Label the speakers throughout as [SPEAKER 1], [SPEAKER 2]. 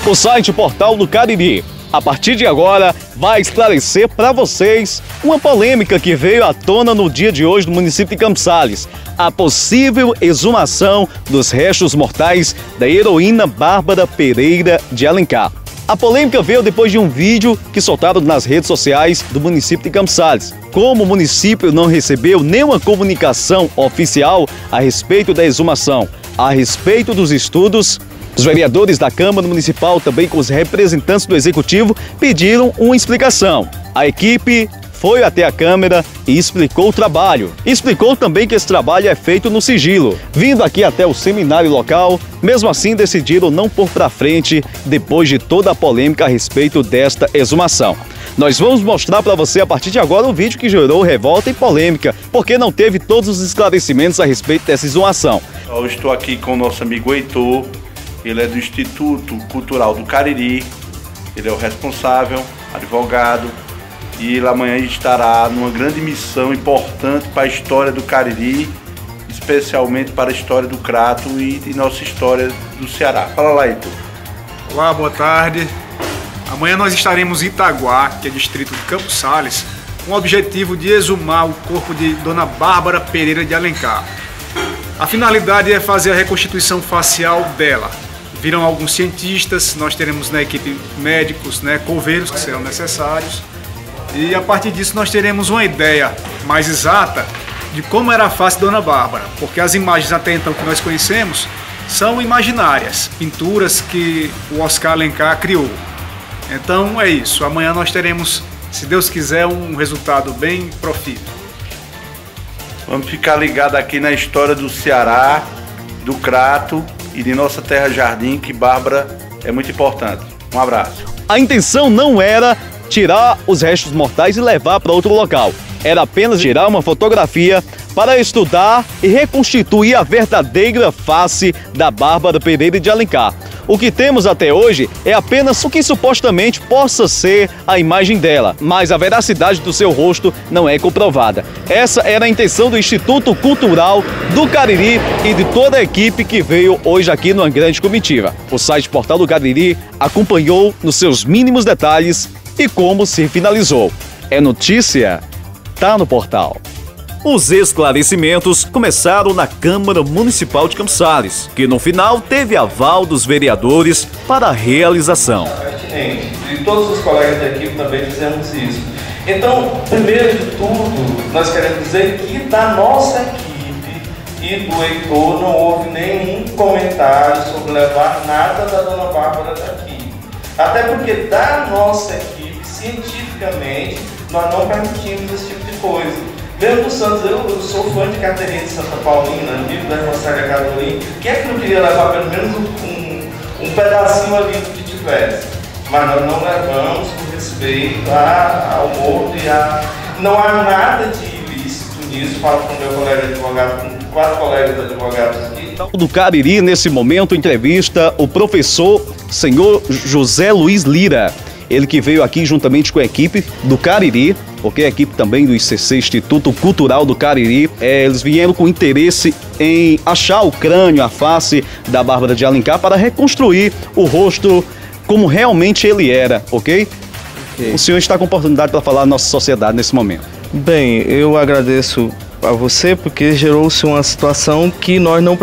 [SPEAKER 1] O site Portal do Cariri, a partir de agora, vai esclarecer para vocês uma polêmica que veio à tona no dia de hoje no município de Campos Sales. A possível exumação dos restos mortais da heroína Bárbara Pereira de Alencar. A polêmica veio depois de um vídeo que soltaram nas redes sociais do município de Campos Sales. Como o município não recebeu nenhuma comunicação oficial a respeito da exumação, a respeito dos estudos, os vereadores da Câmara Municipal, também com os representantes do Executivo, pediram uma explicação. A equipe foi até a Câmara e explicou o trabalho. Explicou também que esse trabalho é feito no sigilo. Vindo aqui até o seminário local, mesmo assim decidiram não pôr para frente depois de toda a polêmica a respeito desta exumação. Nós vamos mostrar para você a partir de agora o vídeo que gerou revolta e polêmica, porque não teve todos os esclarecimentos a respeito dessa exumação.
[SPEAKER 2] Eu estou aqui com o nosso amigo Heitor, ele é do Instituto Cultural do Cariri, ele é o responsável, advogado, e ele amanhã estará numa grande missão importante para a história do Cariri, especialmente para a história do Crato e nossa história do Ceará. Fala lá, Heitor.
[SPEAKER 3] Olá, boa tarde. Amanhã nós estaremos em Itaguá, que é distrito de Campos Sales, com o objetivo de exumar o corpo de Dona Bárbara Pereira de Alencar. A finalidade é fazer a reconstituição facial dela. Virão alguns cientistas, nós teremos na equipe médicos, coveiros que serão necessários. E a partir disso nós teremos uma ideia mais exata de como era a face de Dona Bárbara, porque as imagens até então que nós conhecemos são imaginárias, pinturas que o Oscar Alencar criou. Então é isso, amanhã nós teremos, se Deus quiser, um resultado bem profícuo.
[SPEAKER 2] Vamos ficar ligado aqui na história do Ceará, do Crato e de nossa terra Jardim, que Bárbara é muito importante. Um abraço.
[SPEAKER 1] A intenção não era tirar os restos mortais e levar para outro local. Era apenas tirar uma fotografia para estudar e reconstituir a verdadeira face da Bárbara Pereira de Alencar. O que temos até hoje é apenas o que supostamente possa ser a imagem dela, mas a veracidade do seu rosto não é comprovada. Essa era a intenção do Instituto Cultural do Cariri e de toda a equipe que veio hoje aqui numa grande comitiva. O site Portal do Cariri acompanhou nos seus mínimos detalhes e como se finalizou. É notícia, tá no portal. Os esclarecimentos começaram na Câmara Municipal de Campos Sales, que no final teve aval dos vereadores para a realização.
[SPEAKER 4] E todos os colegas da equipe também fizemos isso. Então, primeiro de tudo, nós queremos dizer que da nossa equipe e do Heitor não houve nenhum comentário sobre levar nada da Dona Bárbara daqui. Até porque da nossa equipe, cientificamente, nós não permitimos esse tipo de coisa. Mesmo do Santos, eu sou fã de Caterina de Santa Paulina, amigo da Conselha Carolina. Quem é que não queria levar pelo menos um pedacinho ali do que tivesse? Mas nós não levamos por respeito ao morto e não há nada de ilícito nisso. Falo com o meu colega advogado, com 4 colegas advogados aqui.
[SPEAKER 1] Do Cariri, nesse momento, entrevista o professor senhor José Luiz Lira. Ele que veio aqui juntamente com a equipe do Cariri, porque a equipe também do ICC, Instituto Cultural do Cariri, eles vieram com interesse em achar o crânio, a face da Bárbara de Alencar para reconstruir o rosto como realmente ele era, ok? O senhor está com oportunidade para falar à nossa sociedade nesse momento.
[SPEAKER 4] Bem, eu agradeço a você porque gerou-se uma situação que nós não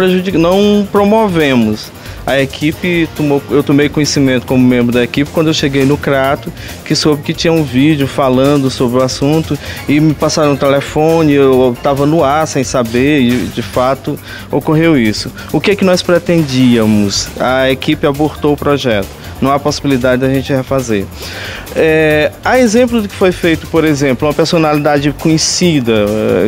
[SPEAKER 4] promovemos. A equipe, eu tomei conhecimento como membro da equipe quando eu cheguei no Crato, que soube que tinha um vídeo falando sobre o assunto e me passaram um telefone, eu estava no ar sem saber e de fato ocorreu isso. O que é que nós pretendíamos? A equipe abortou o projeto. Não há possibilidade da gente refazer. Há exemplo do que foi feito, por exemplo, uma personalidade conhecida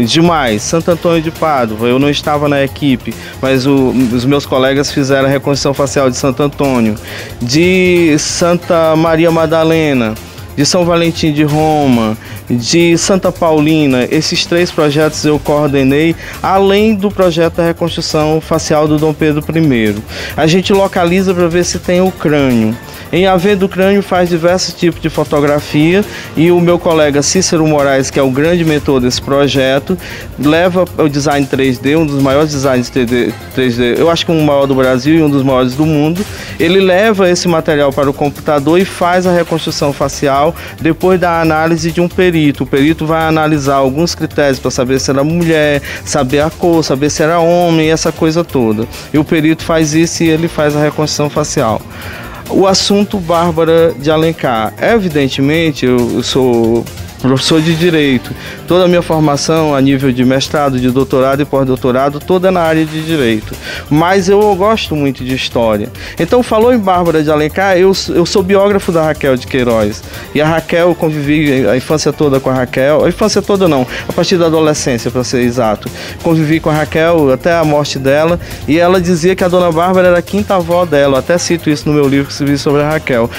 [SPEAKER 4] demais, Santo Antônio de Pádua. Eu não estava na equipe, mas os meus colegas fizeram a reconstrução facial de Santo Antônio, de Santa Maria Madalena, de São Valentim de Roma, de Santa Paulina. Esses 3 projetos eu coordenei, além do projeto da reconstrução facial do Dom Pedro I. A gente localiza para ver se tem o crânio. Em havendo o crânio, faz diversos tipos de fotografia, e o meu colega Cícero Moraes, que é o grande mentor desse projeto, leva o design 3D, um dos maiores designs 3D, eu acho que um maior do Brasil e um dos maiores do mundo. Ele leva esse material para o computador e faz a reconstrução facial depois da análise de um perito. O perito vai analisar alguns critérios para saber se era mulher, saber a cor, saber se era homem, essa coisa toda. E o perito faz isso e ele faz a reconstrução facial. O assunto Bárbara de Alencar. Evidentemente, eu sou professor de Direito. Toda a minha formação a nível de mestrado, de doutorado e pós-doutorado, toda na área de Direito. Mas eu gosto muito de História. Então, falou em Bárbara de Alencar, eu sou biógrafo da Raquel de Queiroz. E a Raquel, eu convivi a infância toda com a Raquel. A infância toda não, a partir da adolescência, para ser exato. Convivi com a Raquel até a morte dela. E ela dizia que a dona Bárbara era a quinta avó dela. Eu até cito isso no meu livro que escrevi sobre a Raquel.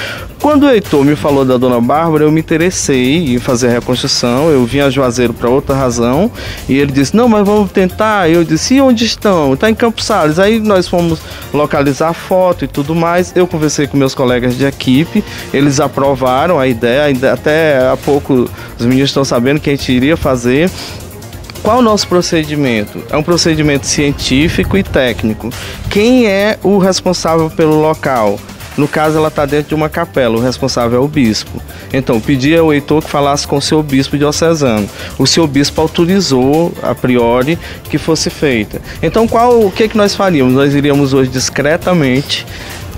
[SPEAKER 4] Quando o Heitor me falou da dona Bárbara, eu me interessei em fazer a reconstrução. Eu vim a Juazeiro para outra razão. E ele disse, não, mas vamos tentar. Eu disse, e onde estão? Está em Campos Sales. Aí nós fomos localizar a foto e tudo mais. Eu conversei com meus colegas de equipe. Eles aprovaram a ideia. Até há pouco os meninos estão sabendo que a gente iria fazer. Qual o nosso procedimento? É um procedimento científico e técnico. Quem é o responsável pelo local? No caso, ela está dentro de uma capela, o responsável é o bispo. Então, pedi ao Heitor que falasse com o seu bispo diocesano. O seu bispo autorizou, a priori, que fosse feita. Então, o que nós faríamos? Nós iríamos hoje discretamente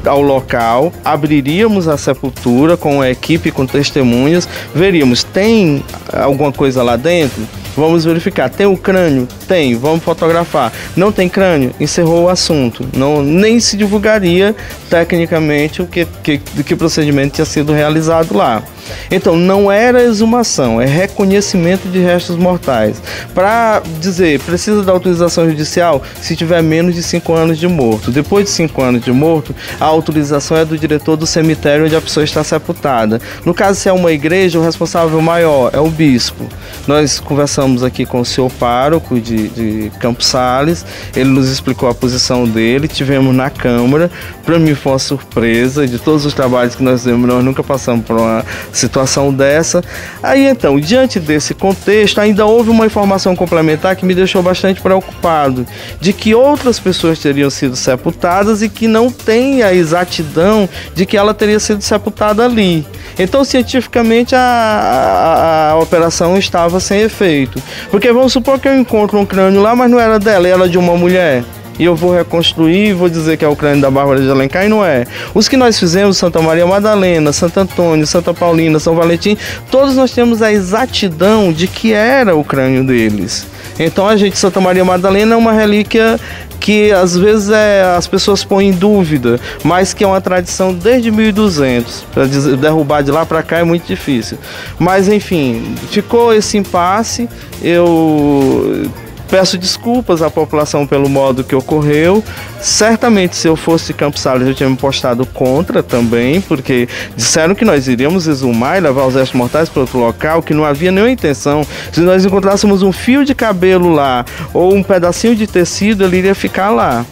[SPEAKER 4] ao local, abriríamos a sepultura com a equipe, com testemunhas, veríamos, tem alguma coisa lá dentro? Vamos verificar. Tem o crânio? Tem. Vamos fotografar. Não tem crânio? Encerrou o assunto. Não, nem se divulgaria tecnicamente o que procedimento tinha sido realizado lá. Então, não era exumação, é reconhecimento de restos mortais. Para dizer, precisa da autorização judicial se tiver menos de 5 anos de morto. Depois de 5 anos de morto, a autorização é do diretor do cemitério onde a pessoa está sepultada. No caso, se é uma igreja, o responsável maior é o bispo. Nós conversamos aqui com o senhor pároco de Campos Sales, ele nos explicou a posição dele, tivemos na Câmara. Para mim foi uma surpresa, de todos os trabalhos que nós fizemos, nós nunca passamos por uma situação dessa. Aí então, diante desse contexto, ainda houve uma informação complementar que me deixou bastante preocupado, de que outras pessoas teriam sido sepultadas e que não tem a exatidão de que ela teria sido sepultada ali. Então, cientificamente, a operação estava sem efeito. Porque vamos supor que eu encontro um crânio lá, mas não era dela, era de uma mulher. E eu vou reconstruir e vou dizer que é o crânio da Bárbara de Alencar, e não é. Os que nós fizemos, Santa Maria Madalena, Santo Antônio, Santa Paulina, São Valentim, todos nós temos a exatidão de que era o crânio deles. Então a gente, Santa Maria Madalena é uma relíquia que às vezes as pessoas põem em dúvida, mas que é uma tradição desde 1200. Para derrubar de lá para cá é muito difícil. Mas enfim, ficou esse impasse. Eu peço desculpas à população pelo modo que ocorreu. Certamente, se eu fosse de Campos Sales, eu tinha me postado contra também, porque disseram que nós iríamos exumar e levar os restos mortais para outro local, que não havia nenhuma intenção. Se nós encontrássemos um fio de cabelo lá, ou um pedacinho de tecido, ele iria ficar lá,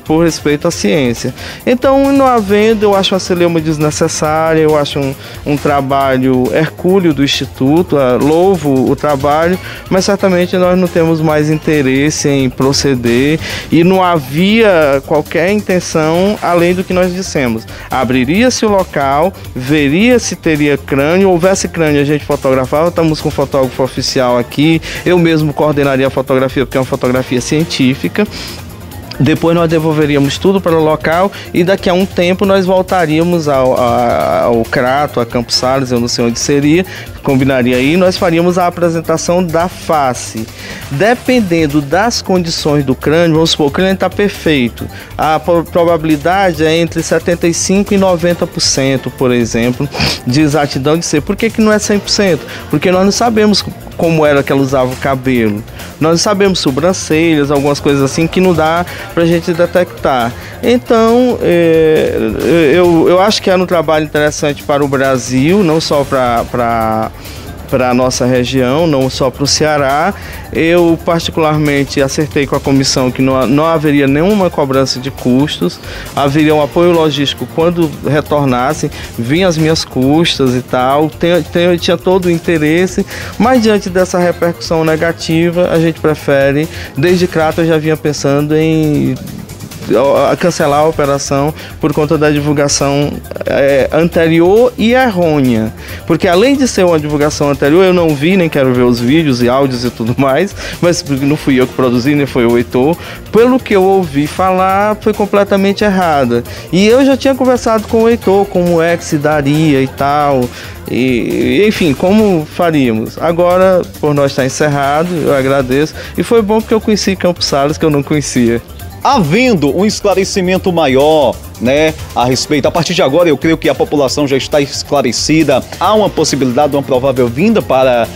[SPEAKER 4] por respeito à ciência. Então, não havendo, eu acho uma celeuma desnecessária, eu acho um trabalho hercúleo do Instituto, louvo o trabalho, mas certamente nós não temos mais interesse em proceder e não havia qualquer intenção além do que nós dissemos. Abriria-se o local, veria se teria crânio, houvesse crânio a gente fotografava, estamos com um fotógrafo oficial aqui, eu mesmo coordenaria a fotografia porque é uma fotografia científica. Depois nós devolveríamos tudo para o local e daqui a um tempo nós voltaríamos ao Crato, a Campos Sales, eu não sei onde seria, combinaria aí, nós faríamos a apresentação da face. Dependendo das condições do crânio, vamos supor, o crânio está perfeito, a probabilidade é entre 75% e 90%, por exemplo, de exatidão de ser. Por que não é 100%? Porque nós não sabemos como era que ela usava o cabelo. Nós não sabemos sobrancelhas, algumas coisas assim que não dá pra gente detectar. Então, eu acho que era um trabalho interessante para o Brasil, não só para para a nossa região, não só para o Ceará. Eu particularmente acertei com a comissão que não haveria nenhuma cobrança de custos, haveria um apoio logístico quando retornassem, vinham as minhas custas e tal, tinha todo o interesse, mas diante dessa repercussão negativa, a gente prefere, desde Crato eu já vinha pensando em cancelar a operação por conta da divulgação anterior e errônea, porque além de ser uma divulgação anterior, eu não vi, nem quero ver os vídeos e áudios e tudo mais, mas não fui eu que produzi, nem foi o Heitor, pelo que eu ouvi falar, foi completamente errada, e eu já tinha conversado com o Heitor, como é que se daria e tal, e enfim, como faríamos. Agora, por nós estar encerrado, eu agradeço, e foi bom porque eu conheci Campos Sales, que eu não conhecia.
[SPEAKER 1] Havendo um esclarecimento maior, né, a respeito, a partir de agora eu creio que a população já está esclarecida, há uma possibilidade de uma provável vinda para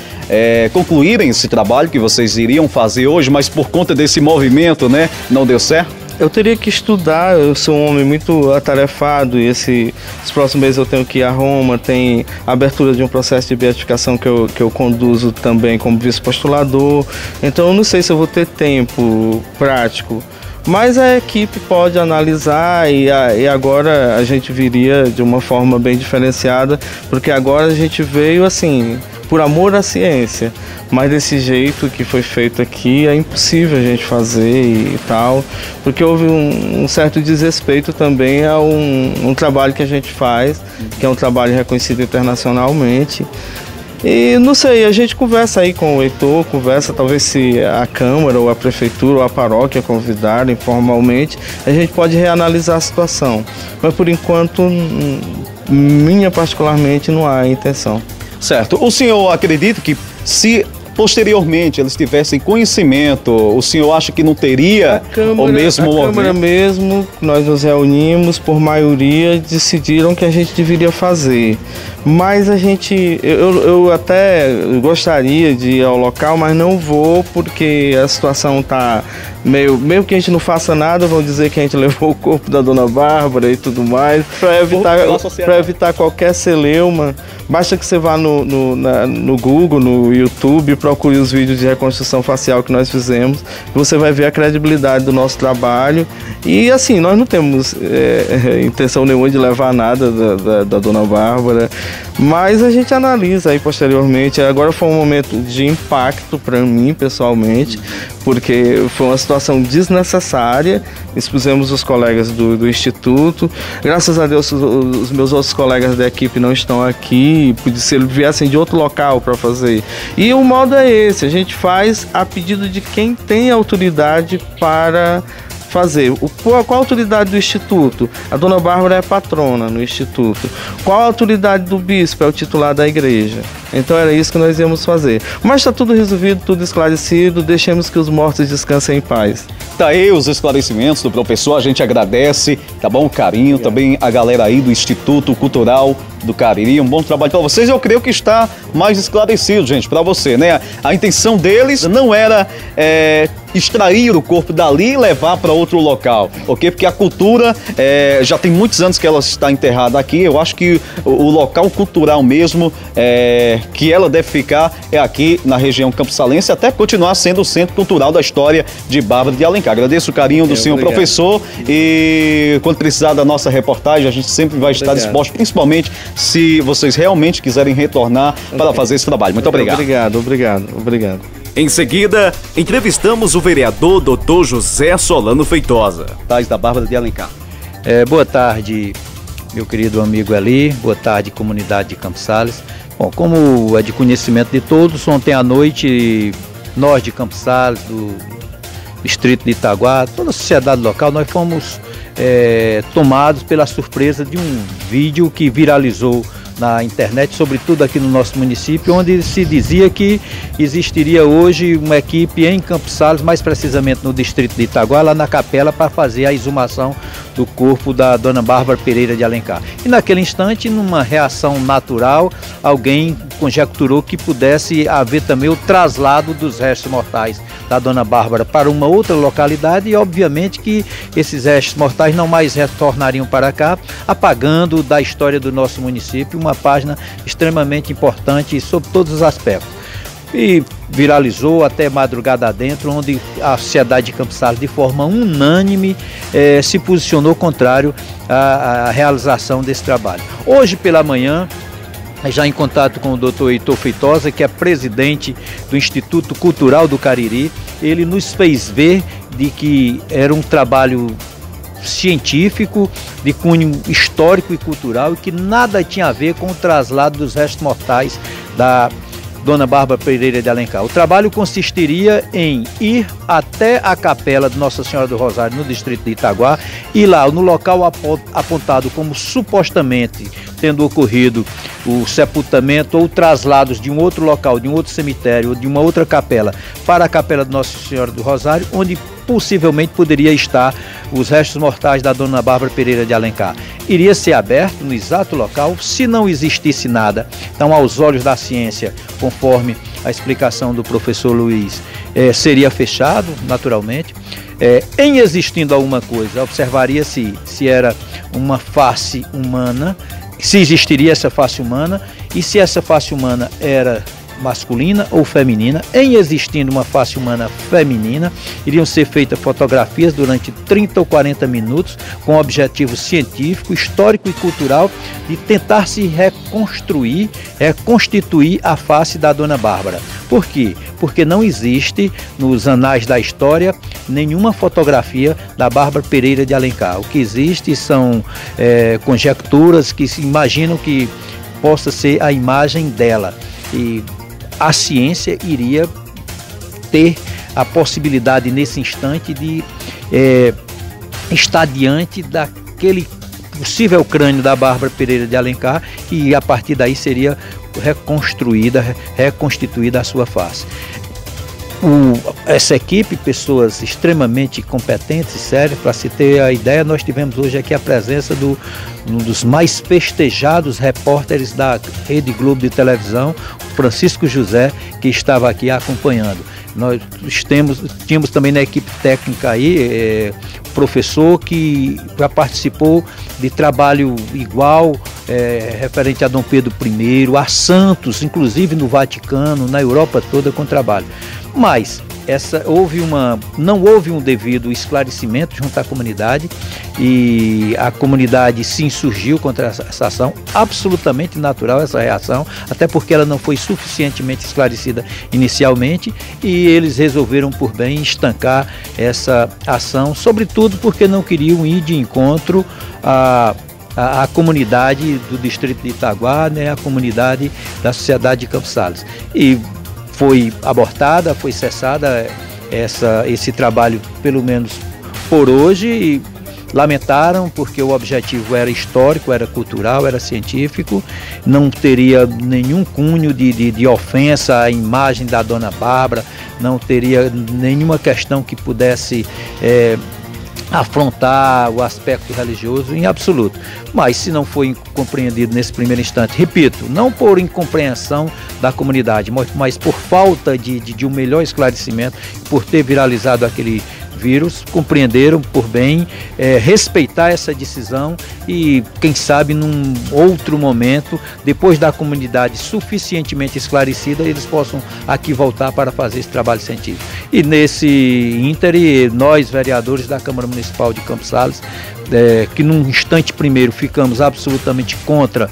[SPEAKER 1] concluírem esse trabalho que vocês iriam fazer hoje, mas por conta desse movimento, né, não deu certo?
[SPEAKER 4] Eu teria que estudar, eu sou um homem muito atarefado e esses próximos meses eu tenho que ir a Roma, tem a abertura de um processo de beatificação que eu conduzo também como vice-postulador, então eu não sei se eu vou ter tempo prático. Mas a equipe pode analisar e agora a gente viria de uma forma bem diferenciada, porque agora a gente veio assim, por amor à ciência, mas desse jeito que foi feito aqui é impossível a gente fazer e tal, porque houve um certo desrespeito também a um trabalho que a gente faz, que é um trabalho reconhecido internacionalmente. E não sei, a gente conversa aí com o Heitor, talvez se a Câmara ou a Prefeitura ou a paróquia convidarem formalmente, a gente pode reanalisar a situação. Mas por enquanto, minha particularmente, não há intenção.
[SPEAKER 1] Certo. O senhor acredita que se posteriormente eles tivessem conhecimento, o senhor acha que não teria o mesmo movimento? A
[SPEAKER 4] Câmara mesmo, nós nos reunimos, por maioria, decidiram que a gente deveria fazer. Mas eu até gostaria de ir ao local, mas não vou porque a situação está mesmo que a gente não faça nada, vão dizer que a gente levou o corpo da Dona Bárbara e tudo mais, para evitar qualquer celeuma. Basta que você vá no Google, no YouTube, procure os vídeos de reconstrução facial que nós fizemos, você vai ver a credibilidade do nosso trabalho. E assim, nós não temos intenção nenhuma de levar nada da Dona Bárbara, mas a gente analisa aí posteriormente. Agora foi um momento de impacto para mim pessoalmente, porque foi uma situação desnecessária, expusemos os colegas do Instituto, graças a Deus os meus outros colegas da equipe não estão aqui, se eles viessem de outro local para fazer. E o modo é esse, a gente faz a pedido de quem tem autoridade para fazer. Qual a autoridade do Instituto? A Dona Bárbara é patrona no Instituto. Qual a autoridade do bispo? É o titular da igreja. Então era isso que nós íamos fazer. Mas está tudo resolvido, tudo esclarecido, deixemos que os mortos descansem em paz.
[SPEAKER 1] Tá aí os esclarecimentos do professor, a gente agradece, tá bom? O carinho, obrigado. Também a galera aí do Instituto Cultural do Cariri, um bom trabalho para vocês. Eu creio que está mais esclarecido, gente, para você, né? A intenção deles não era extrair o corpo dali e levar para outro local, ok? Porque a cultura já tem muitos anos que ela está enterrada aqui. Eu acho que o local cultural mesmo que ela deve ficar é aqui na região campsalense, até continuar sendo o centro cultural da história de Bárbara de Alencar. Agradeço o carinho do senhor professor e quando precisar da nossa reportagem, a gente sempre vai estar disposto, principalmente se vocês realmente quiserem retornar para fazer esse trabalho. Muito obrigado.
[SPEAKER 4] Obrigado.
[SPEAKER 1] Em seguida, entrevistamos o vereador Dr. José Solano Feitosa, da Bárbara de Alencar.
[SPEAKER 5] Boa tarde, meu querido amigo Eli, boa tarde, comunidade de Campos Sales. Bom, como é de conhecimento de todos, ontem à noite, nós de Campos Sales, do distrito de Itaguá, toda a sociedade local, nós fomos tomados pela surpresa de um vídeo que viralizou na internet, sobretudo aqui no nosso município, onde se dizia que existiria hoje uma equipe em Campos Sales, mais precisamente no distrito de Itaguá, lá na capela, para fazer a exumação do corpo da Dona Bárbara Pereira de Alencar. E naquele instante, numa reação natural, alguém conjecturou que pudesse haver também o traslado dos restos mortais da Dona Bárbara para uma outra localidade, e obviamente que esses restos mortais não mais retornariam para cá, apagando da história do nosso município uma página extremamente importante sob todos os aspectos. E viralizou até madrugada adentro, onde a sociedade de Campos Sales, de forma unânime, se posicionou contrário à realização desse trabalho. Hoje pela manhã, já em contato com o Dr. Heitor Feitosa, que é presidente do Instituto Cultural do Cariri, ele nos fez ver de que era um trabalho científico, de cunho histórico e cultural, e que nada tinha a ver com o traslado dos restos mortais da Dona Bárbara Pereira de Alencar. O trabalho consistiria em ir até a capela de Nossa Senhora do Rosário, no distrito de Itaguá, e lá, no local apontado como supostamente tendo ocorrido o sepultamento ou traslados de um outro local, de um outro cemitério ou de uma outra capela para a capela de Nossa Senhora do Rosário, onde possivelmente poderia estar os restos mortais da Dona Bárbara Pereira de Alencar. Iria ser aberto no exato local, se não existisse nada. Então, aos olhos da ciência, conforme a explicação do professor Luiz, seria fechado, naturalmente. Em existindo alguma coisa, observaria-se se era uma face humana, se existiria essa face humana, e se essa face humana era masculina ou feminina. Em existindo uma face humana feminina, iriam ser feitas fotografias durante 30 ou 40 minutos com objetivo científico, histórico e cultural de tentar se reconstruir, reconstituir a face da Dona Bárbara. Por quê? Porque não existe nos anais da história nenhuma fotografia da Bárbara Pereira de Alencar. O que existe são conjecturas que se imaginam que possa ser a imagem dela. E a ciência iria ter a possibilidade nesse instante de estar diante daquele possível crânio da Bárbara Pereira de Alencar, e a partir daí seria reconstituída a sua face. Essa equipe, pessoas extremamente competentes e sérias. Para se ter a ideia, nós tivemos hoje aqui a presença de um dos mais festejados repórteres da Rede Globo de televisão, Francisco José, que estava aqui acompanhando. Nós tínhamos também na equipe técnica aí professor que já participou de trabalho igual, referente a Dom Pedro I, a santos, inclusive no Vaticano, na Europa toda, com trabalho. Mas não houve um devido esclarecimento junto à comunidade, e a comunidade se insurgiu contra essa ação. Absolutamente natural essa reação, até porque ela não foi suficientemente esclarecida inicialmente, e eles resolveram por bem estancar essa ação, sobretudo porque não queriam ir de encontro a comunidade do distrito de Itaguá, né, a comunidade da sociedade de Campos Sales. E foi abortada, foi cessada esse trabalho, pelo menos por hoje, e lamentaram porque o objetivo era histórico, era cultural, era científico, não teria nenhum cunho de ofensa à imagem da Dona Bárbara, não teria nenhuma questão que pudesse afrontar o aspecto religioso em absoluto. Mas se não foi compreendido nesse primeiro instante, repito, não por incompreensão da comunidade, mas por falta de um melhor esclarecimento, por ter viralizado aquele vírus, compreenderam por bem respeitar essa decisão, e quem sabe num outro momento, depois da comunidade suficientemente esclarecida, eles possam aqui voltar para fazer esse trabalho científico. E nesse ínterim, nós, vereadores da Câmara Municipal de Campos Sales, que num instante primeiro ficamos absolutamente contra,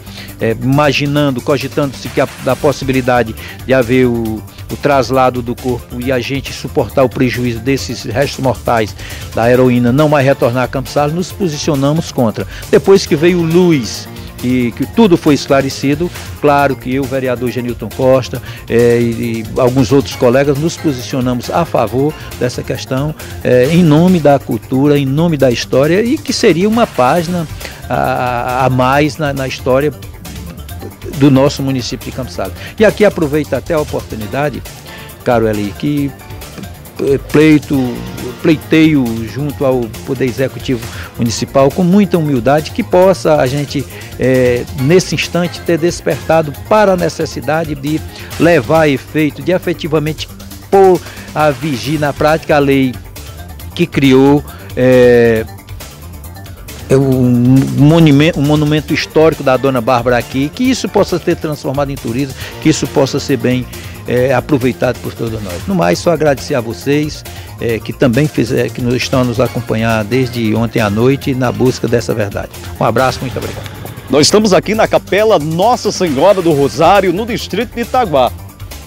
[SPEAKER 5] cogitando-se da possibilidade de haver o traslado do corpo e a gente suportar o prejuízo desses restos mortais da heroína não mais retornar a Campos Sales, nos posicionamos contra. Depois que veio luz e que tudo foi esclarecido, claro que eu, o vereador Genilton Costa e alguns outros colegas nos posicionamos a favor dessa questão, em nome da cultura, em nome da história, e que seria uma página a mais na história do nosso município de Campos Sales. E aqui aproveito até a oportunidade, caro Eli, que pleito pleiteio junto ao Poder Executivo Municipal com muita humildade, que possa a gente, nesse instante, ter despertado para a necessidade de levar a efeito, de efetivamente pôr a vigir na prática a lei que criou um monumento histórico da Dona Bárbara aqui, que isso possa ser transformado em turismo, que isso possa ser bem aproveitado por todos nós. No mais, só agradecer a vocês que também que estão a nos acompanhar desde ontem à noite na busca dessa verdade. Um abraço, muito obrigado.
[SPEAKER 1] Nós estamos aqui na Capela Nossa Senhora do Rosário, no distrito de Itaguá,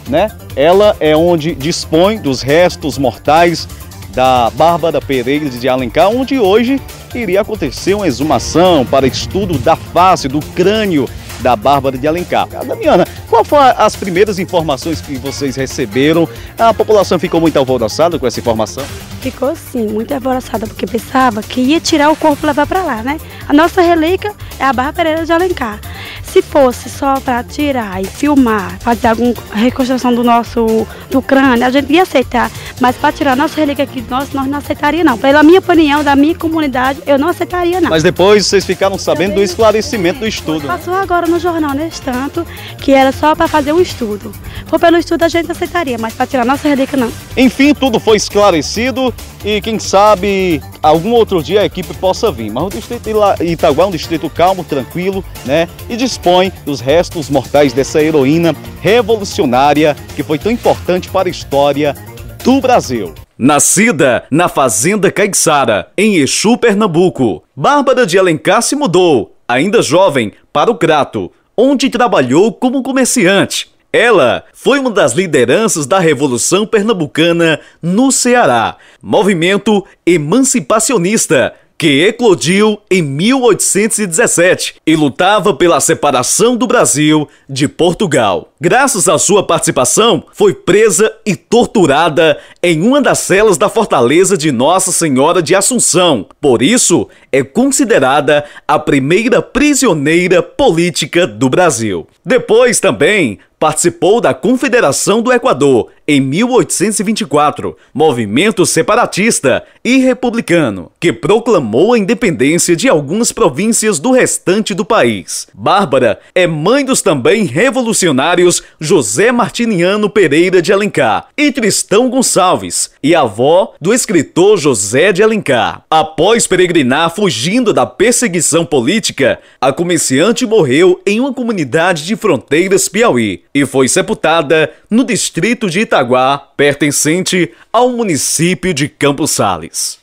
[SPEAKER 1] né? Ela é onde dispõe dos restos mortais da Bárbara Pereira de Alencar, onde hoje iria acontecer uma exumação para estudo da face, do crânio da Bárbara de Alencar. Damiana, qual foram as primeiras informações que vocês receberam? A população ficou muito alvoroçada com essa informação?
[SPEAKER 6] Ficou sim, muito alvoroçada, porque pensava que ia tirar o corpo e levar para lá, né? A nossa relíquia é a Bárbara Pereira de Alencar. Se fosse só para tirar e filmar, fazer alguma reconstrução do crânio, a gente ia aceitar. Mas para tirar a nossa relíquia aqui, nós não aceitaria não. Pela minha opinião, da minha comunidade, eu não aceitaria não.
[SPEAKER 1] Mas depois vocês ficaram sabendo do esclarecimento do estudo.
[SPEAKER 6] Passou agora no jornal, nesse tanto, que era só para fazer um estudo. Se for pelo estudo, a gente aceitaria, mas para tirar a nossa relíquia não.
[SPEAKER 1] Enfim, tudo foi esclarecido e quem sabe algum outro dia a equipe possa vir. Mas o distrito de Itaguá é um distrito calmo, tranquilo, né? E dispõe dos restos mortais dessa heroína revolucionária que foi tão importante para a história do Brasil. Nascida na Fazenda Caiçara, em Exu, Pernambuco, Bárbara de Alencar se mudou, ainda jovem, para o Crato, onde trabalhou como comerciante. Ela foi uma das lideranças da Revolução Pernambucana no Ceará, movimento emancipacionista que eclodiu em 1817 e lutava pela separação do Brasil de Portugal. Graças à sua participação, foi presa e torturada em uma das celas da fortaleza de Nossa Senhora de Assunção. Por isso, é considerada a primeira prisioneira política do Brasil. Depois também participou da Confederação do Equador em 1824, movimento separatista e republicano, que proclamou a independência de algumas províncias do restante do país. Bárbara é mãe dos também revolucionários José Martiniano Pereira de Alencar e Tristão Gonçalves, e avó do escritor José de Alencar. Após peregrinar fugindo da perseguição política, a comerciante morreu em uma comunidade de Fronteiras, Piauí, e foi sepultada no distrito de Itaguá, pertencente ao município de Campos Sales.